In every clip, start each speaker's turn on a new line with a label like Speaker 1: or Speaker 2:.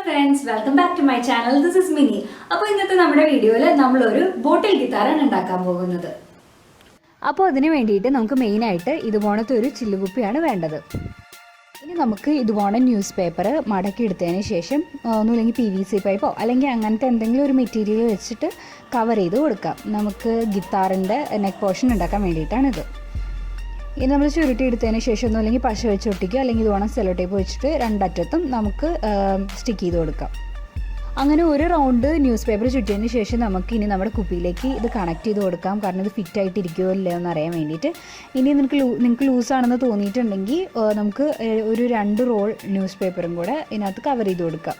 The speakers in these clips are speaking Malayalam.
Speaker 1: friends, welcome back to my channel. This is Mini. അപ്പോൾ ഇന്നത്തെ നമ്മുടെ വീഡിയോയിൽ നമ്മൾ ഒരു ബോട്ടിൽ ഗിത്താറാണ് ഉണ്ടാക്കാൻ പോകുന്നത്. അപ്പോൾ അതിനു വേണ്ടിയിട്ട് നമുക്ക് മെയിൻ ആയിട്ട് ഇതുപോലത്തെ ഒരു ചില്ലുകുപ്പിയാണ് വേണ്ടത്. ഇനി നമുക്ക് ഇതുപോലെ ന്യൂസ് പേപ്പർ മടക്കി എടുത്തതിന് ശേഷം ഒന്നുമില്ലെങ്കിൽ PVC പൈപ്പോ അല്ലെങ്കിൽ അങ്ങനത്തെ എന്തെങ്കിലും ഒരു മെറ്റീരിയൽ വെച്ചിട്ട് കവർ ചെയ്ത് കൊടുക്കാം. നമുക്ക് ഗിത്താറിൻ്റെ നെക്ക് പോർഷൻ ഉണ്ടാക്കാൻ വേണ്ടിയിട്ടാണിത്. ഇനി നമ്മൾ ചുരുട്ടി എടുത്തതിന് ശേഷം ഒന്നും അല്ലെങ്കിൽ പശ വെച്ച് ഒട്ടിക്കുക, അല്ലെങ്കിൽ ഇതുപോലെ സെല്ലോ ടേപ്പ് വെച്ചിട്ട് രണ്ടറ്റത്തും നമുക്ക് സ്റ്റിക്ക് ചെയ്ത് കൊടുക്കാം. അങ്ങനെ ഒരു റൗണ്ട് ന്യൂസ് പേപ്പർ ചുറ്റിയതിന് ശേഷം നമുക്ക് ഇനി നമ്മുടെ കുപ്പിയിലേക്ക് ഇത് കണക്ട് ചെയ്ത് കൊടുക്കാം. കാരണം ഇത് ഫിറ്റ് ആയിട്ടിരിക്കുമോ ഇല്ലയോ എന്ന് അറിയാൻ വേണ്ടിയിട്ട്. ഇനി നിങ്ങൾക്ക് ലൂസാണെന്ന് തോന്നിയിട്ടുണ്ടെങ്കിൽ നമുക്ക് ഒരു 2 റോൾ ന്യൂസ് പേപ്പറും കൂടെ ഇതിനകത്ത് കവർ ചെയ്ത് കൊടുക്കാം.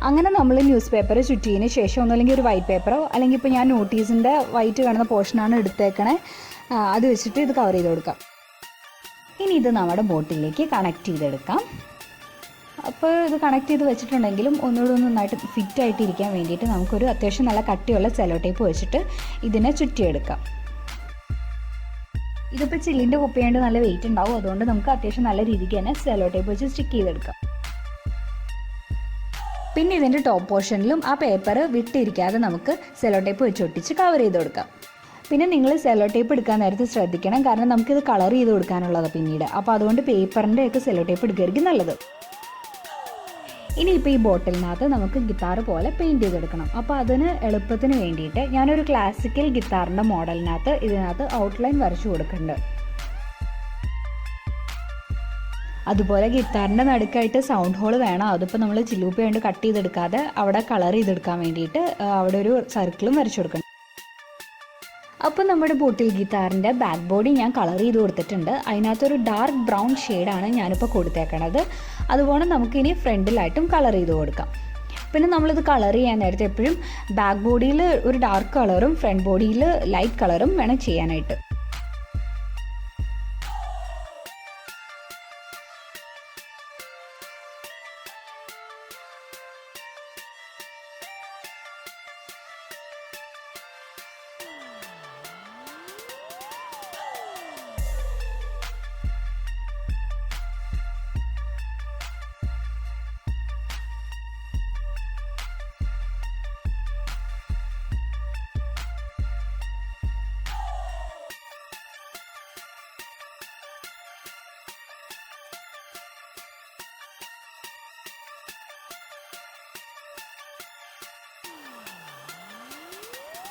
Speaker 1: അങ്ങനെ നമ്മൾ ന്യൂസ് പേപ്പർ ചുറ്റിയതിന് ശേഷം ഒന്നല്ലെങ്കിൽ ഒരു വൈറ്റ് പേപ്പറോ അല്ലെങ്കിൽ ഇപ്പോൾ ഞാൻ നോട്ടീസിൻ്റെ വൈറ്റ് കാണുന്ന പോർഷനാണ് എടുത്തേക്കണേ, അത് വെച്ചിട്ട് ഇത് കവർ ചെയ്ത് കൊടുക്കാം. ഇനി ഇത് നമ്മുടെ ബോട്ടിലേക്ക് കണക്ട് ചെയ്തെടുക്കാം. അപ്പോൾ ഇത് കണക്ട് ചെയ്ത് വെച്ചിട്ടുണ്ടെങ്കിലും ഒന്നുകൂടെ നന്നായിട്ട് ഫിറ്റായിട്ടിരിക്കാൻ വേണ്ടിയിട്ട് നമുക്കൊരു അത്യാവശ്യം നല്ല കട്ടിയുള്ള സെല്ലോ ടേപ്പ് വെച്ചിട്ട് ഇതിനെ ചുറ്റിയെടുക്കാം. ഇതിപ്പോൾ ചില്ലിൻ്റെ കുപ്പിയായിട്ട് നല്ല വെയിറ്റ് ഉണ്ടാവും, അതുകൊണ്ട് നമുക്ക് അത്യാവശ്യം നല്ല രീതിക്ക് തന്നെ സെല്ലോ ടേപ്പ് വെച്ച് സ്റ്റിക്ക് ചെയ്തെടുക്കാം. പിന്നെ ഇതിൻ്റെ ടോപ്പ് പോർഷനിലും ആ പേപ്പർ വിട്ടിരിക്കാതെ നമുക്ക് സെല്ലോ ടേപ്പ് വെച്ച് ഒട്ടിച്ച് കവർ ചെയ്ത് കൊടുക്കാം. പിന്നെ നിങ്ങൾ സെല്ലോ ടേപ്പ് എടുക്കാൻ നേരത്തെ ശ്രദ്ധിക്കണം, കാരണം നമുക്കിത് കളർ ചെയ്ത് കൊടുക്കാനുള്ളത് പിന്നീട്. അപ്പോൾ അതുകൊണ്ട് പേപ്പറിൻ്റെയൊക്കെ സെല്ലോ ടേപ്പ് എടുക്കുകയായിരിക്കും നല്ലത്. ഇനിയിപ്പോൾ ഈ ബോട്ടിലിനകത്ത് നമുക്ക് ഗിത്താർ പോലെ പെയിൻറ്റ് ചെയ്തെടുക്കണം. അപ്പോൾ അതിന് എളുപ്പത്തിന് വേണ്ടിയിട്ട് ഞാനൊരു ക്ലാസിക്കൽ ഗിത്താറിൻ്റെ മോഡലിനകത്ത് ഇതിനകത്ത് ഔട്ട്ലൈൻ വരച്ചു കൊടുക്കുന്നുണ്ട്. അതുപോലെ ഗിത്താറിൻ്റെ നടുക്കായിട്ട് സൗണ്ട് ഹോൾ വേണം. അതിപ്പോൾ നമ്മൾ ചില്ലുപ്പി കൊണ്ട് കട്ട് ചെയ്തെടുക്കാതെ അവിടെ കളർ ചെയ്തെടുക്കാൻ വേണ്ടിയിട്ട് അവിടെ ഒരു സർക്കിളും വരച്ചു കൊടുക്കണം. അപ്പോൾ നമ്മുടെ ബോട്ടിൽ ഗിത്താറിൻ്റെ ബാക്ക് ബോഡി ഞാൻ കളർ ചെയ്ത് കൊടുത്തിട്ടുണ്ട്. അതിനകത്തൊരു ഡാർക്ക് ബ്രൗൺ ഷെയ്ഡാണ് ഞാനിപ്പോൾ കൊടുത്തേക്കണത്. അതുപോലെ നമുക്കിനി ഫ്രണ്ടിലായിട്ടും കളർ ചെയ്ത് കൊടുക്കാം. പിന്നെ നമ്മളിത് കളർ ചെയ്യാൻ നേരത്തെ എപ്പോഴും ബാക്ക് ബോഡിയിൽ ഒരു ഡാർക്ക് കളറും ഫ്രണ്ട് ബോഡിയിൽ ലൈറ്റ് കളറും വേണം ചെയ്യാനായിട്ട്.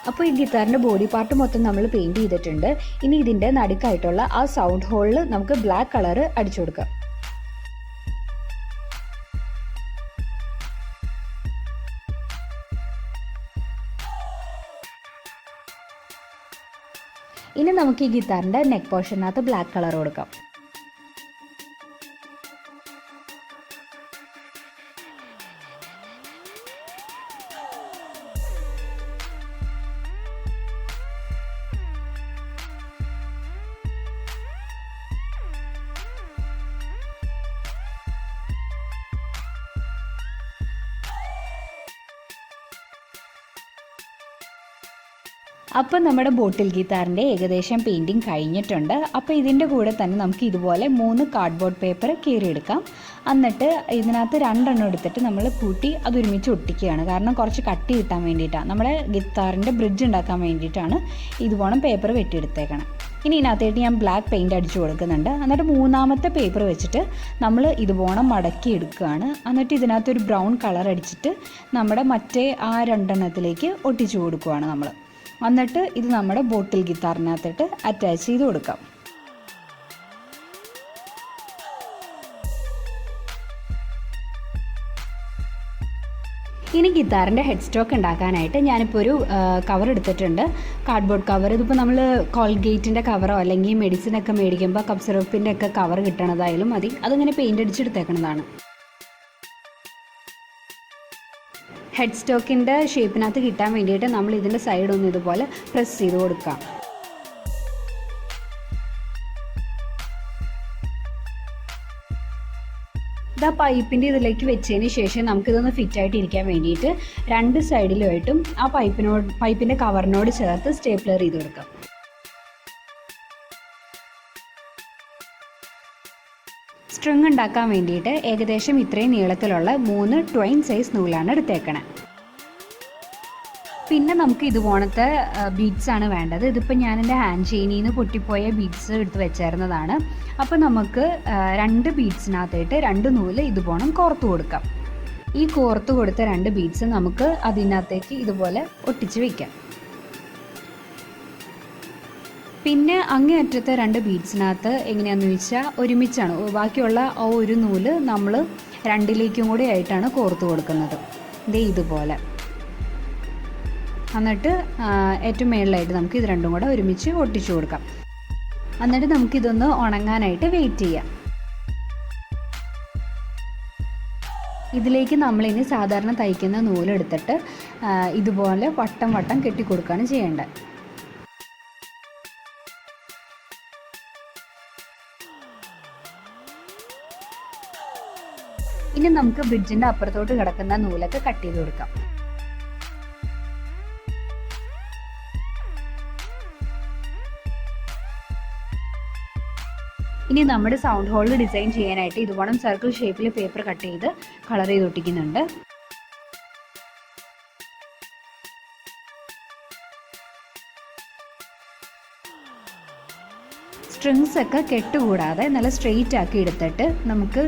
Speaker 1: അപ്പോൾ ഈ ഗിത്താറിൻ്റെ ബോഡി പാർട്ട് മൊത്തം നമ്മൾ പെയിൻറ്റ് ചെയ്തിട്ടുണ്ട്. ഇനി ഇതിൻ്റെ നടുക്കായിട്ടുള്ള ആ സൗണ്ട് ഹോളിൽ നമുക്ക് ബ്ലാക്ക് കളർ അടിച്ചു കൊടുക്കാം. ഇനി നമുക്ക് ഈ ഗിത്താറിൻ്റെ നെക്ക് പോർഷനകത്ത് ബ്ലാക്ക് കളർ കൊടുക്കാം. അപ്പോൾ നമ്മുടെ ബോട്ടിൽ ഗിത്താറിൻ്റെ ഏകദേശം പെയിൻറ്റിങ് കഴിഞ്ഞിട്ടുണ്ട്. അപ്പോൾ ഇതിൻ്റെ കൂടെ തന്നെ നമുക്ക് ഇതുപോലെ 3 കാർഡ്ബോർഡ് പേപ്പർ കീറിയെടുക്കാം. എന്നിട്ട് ഇതിനകത്ത് 2 എണ്ണം എടുത്തിട്ട് നമ്മൾ കൂട്ടി അതൊരുമിച്ച് ഒട്ടിക്കുകയാണ്. കാരണം കുറച്ച് കട്ടി കിട്ടാൻ വേണ്ടിയിട്ടാണ്, നമ്മുടെ ഗിത്താറിൻ്റെ ബ്രിഡ്ജ് ഉണ്ടാക്കാൻ വേണ്ടിയിട്ടാണ് ഇതുപോലെ പേപ്പർ വെട്ടിയെടുത്തേക്കണം. ഇനി ഇതിനകത്തായിട്ട് ഞാൻ ബ്ലാക്ക് പെയിൻറ്റ് അടിച്ചു കൊടുക്കുന്നുണ്ട്. എന്നിട്ട് 3ാമത്തെ പേപ്പർ വെച്ചിട്ട് നമ്മൾ ഇതുപോലെ മടക്കി എടുക്കുകയാണ്. എന്നിട്ട് ഇതിനകത്തൊരു ബ്രൗൺ കളർ അടിച്ചിട്ട് നമ്മുടെ മറ്റേ ആ 2 എണ്ണത്തിലേക്ക് ഒട്ടിച്ചു കൊടുക്കുകയാണ് നമ്മൾ. എന്നിട്ട് ഇത് നമ്മുടെ ബോട്ടിൽ ഗിത്താറിനകത്തിട്ട് അറ്റാച്ച് ചെയ്ത് കൊടുക്കാം. ഇനി ഗിത്താറിൻ്റെ ഹെഡ് സ്റ്റോക്ക് ഉണ്ടാക്കാനായിട്ട് ഞാനിപ്പോൾ ഒരു കവർ എടുത്തിട്ടുണ്ട്, കാർഡ്ബോർഡ് കവർ. ഇതിപ്പോൾ നമ്മൾ കോൾഗേറ്റിൻ്റെ കവറോ അല്ലെങ്കിൽ മെഡിസിനൊക്കെ മേടിക്കുമ്പോൾ കപ്പ് സിറപ്പിൻ്റെ ഒക്കെ കവർ കിട്ടണതായാലും മതി. അതിങ്ങനെ പെയിൻ്റ് അടിച്ചെടുത്തേക്കണതാണ്. ഹെഡ് സ്റ്റോക്കിൻ്റെ ഷേപ്പിനകത്ത് കിട്ടാൻ വേണ്ടിയിട്ട് നമ്മൾ ഇതിൻ്റെ സൈഡൊന്നും ഇതുപോലെ പ്രസ് ചെയ്ത് കൊടുക്കാം. ഇത് ആ പൈപ്പിൻ്റെ ഇതിലേക്ക് വെച്ചതിന് ശേഷം നമുക്കിതൊന്ന് ഫിറ്റായിട്ട് ഇരിക്കാൻ വേണ്ടിയിട്ട് 2 സൈഡിലുമായിട്ടും ആ പൈപ്പിൻ്റെ കവറിനോട് ചേർത്ത് സ്റ്റേപ്ലർ ചെയ്ത് കൊടുക്കാം. സ്ട്രിങ് ഉണ്ടാക്കാൻ വേണ്ടിയിട്ട് ഏകദേശം ഇത്രയും നീളത്തിലുള്ള 3 ട്വൈൻ സൈസ് നൂലാണ് എടുത്തേക്കണേ. പിന്നെ നമുക്ക് ഇതുപോലത്തെ ബീഡ്സ് ആണ് വേണ്ടത്. ഇതിപ്പോൾ ഞാൻ എൻ്റെ ഹാൻഡ് ചെയിനിൽ നിന്ന് പൊട്ടിപ്പോയ ബീഡ്സ് എടുത്ത് വെച്ചായിരുന്നതാണ്. അപ്പോൾ നമുക്ക് 2 ബീഡ്സിനകത്തായിട്ട് 2 നൂല് ഇതുപോലെ കോർത്ത് കൊടുക്കാം. ഈ കോർത്ത് കൊടുത്ത 2 ബീഡ്സ് നമുക്ക് അതിനകത്തേക്ക് ഇതുപോലെ ഒട്ടിച്ച് വയ്ക്കാം. പിന്നെ അങ്ങേയറ്റത്തെ 2 ബീഡ്സിനകത്ത് എങ്ങനെയാണെന്ന് വെച്ചാൽ ഒരുമിച്ചാണ്, ബാക്കിയുള്ള ആ ഒരു നൂല് നമ്മൾ 2ലേക്കും കൂടി ആയിട്ടാണ് കോർത്ത് കൊടുക്കുന്നത്. ഇതുപോലെ എന്നിട്ട് ഏറ്റവും മേളിലായിട്ട് നമുക്ക് ഇത് 2ഉം കൂടെ ഒരുമിച്ച് ഒട്ടിച്ചു കൊടുക്കാം. എന്നിട്ട് നമുക്കിതൊന്ന് ഉണങ്ങാനായിട്ട് വെയിറ്റ് ചെയ്യാം. ഇതിലേക്ക് നമ്മളിനി സാധാരണ തയ്ക്കുന്ന നൂലെടുത്തിട്ട് ഇതുപോലെ വട്ടം വട്ടം കെട്ടിക്കൊടുക്കുകയാണ് ചെയ്യേണ്ടത്. ഇനി നമുക്ക് ബ്രിഡ്ജിൻ്റെ അപ്പുറത്തോട്ട് കിടക്കുന്ന നൂലൊക്കെ കട്ട് ചെയ്ത് കൊടുക്കാം. ഇനി നമ്മുടെ സൗണ്ട് ഹോളിൽ ഡിസൈൻ ചെയ്യാനായിട്ട് ഇതുപോലെ സർക്കിൾ ഷേപ്പിൽ പേപ്പർ കട്ട് ചെയ്ത് കളർ ചെയ്ത് ഒട്ടിക്കുന്നുണ്ട്. സ്ട്രിങ്സ് ഒക്കെ കെട്ടുകൂടാതെ നല്ല സ്ട്രെയിറ്റ് ആക്കി എടുത്തിട്ട് നമുക്ക്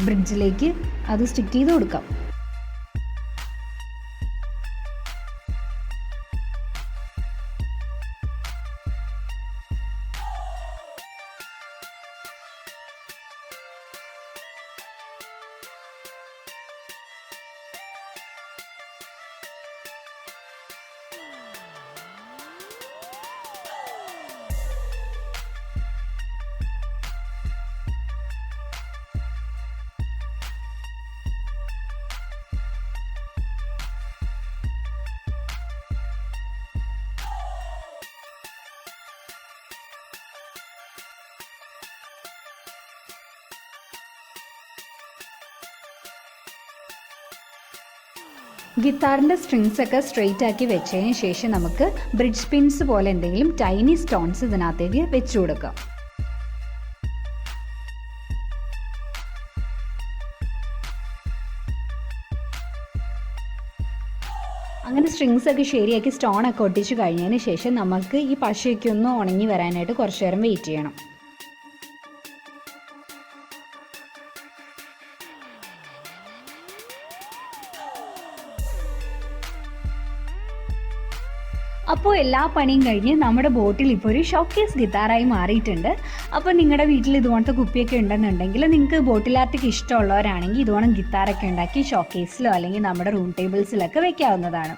Speaker 1: ബ്രിഡ്ജിലേക്ക് അത് സ്റ്റിക്ക് ചെയ്ത് കൊടുക്കാം. ഗിത്താറിൻ്റെ സ്ട്രിങ്സ് ഒക്കെ സ്ട്രെയിറ്റ് ആക്കി വെച്ചതിന് ശേഷം നമുക്ക് ബ്രിഡ്ജ് പിൻസ് പോലെ എന്തെങ്കിലും ടൈനി സ്റ്റോൺസ് ഇതിനകത്തേക്ക് വെച്ചു കൊടുക്കാം. അങ്ങനെ സ്ട്രിങ്സ് ഒക്കെ ശരിയാക്കി സ്റ്റോണൊക്കെ ഒട്ടിച്ച് കഴിഞ്ഞതിന് ശേഷം നമുക്ക് ഈ പശയൊക്കെ ഒന്ന് ഉണങ്ങി വരാനായിട്ട് കുറച്ച് നേരം വെയിറ്റ് ചെയ്യണം. അപ്പോൾ എല്ലാ പണിയും കഴിഞ്ഞ് നമ്മുടെ ബോട്ടിൽ ഇപ്പോൾ ഒരു ഷോക്കേസ് ഗിത്താറായി മാറിയിട്ടുണ്ട്. അപ്പോൾ നിങ്ങളുടെ വീട്ടിൽ ഇതുപോലത്തെ കുപ്പിയൊക്കെ ഉണ്ടെന്നുണ്ടെങ്കിൽ നിങ്ങൾക്ക് ബോട്ടിൽ ആർട്ടൊക്കെ ഇഷ്ടമുള്ളവരാണെങ്കിൽ ഇതുപോലെ ഗിത്താറൊക്കെ ഉണ്ടാക്കി ഷോക്കേസിലോ അല്ലെങ്കിൽ നമ്മുടെ റൂം ടേബിൾസിലൊക്കെ വെക്കാവുന്നതാണ്.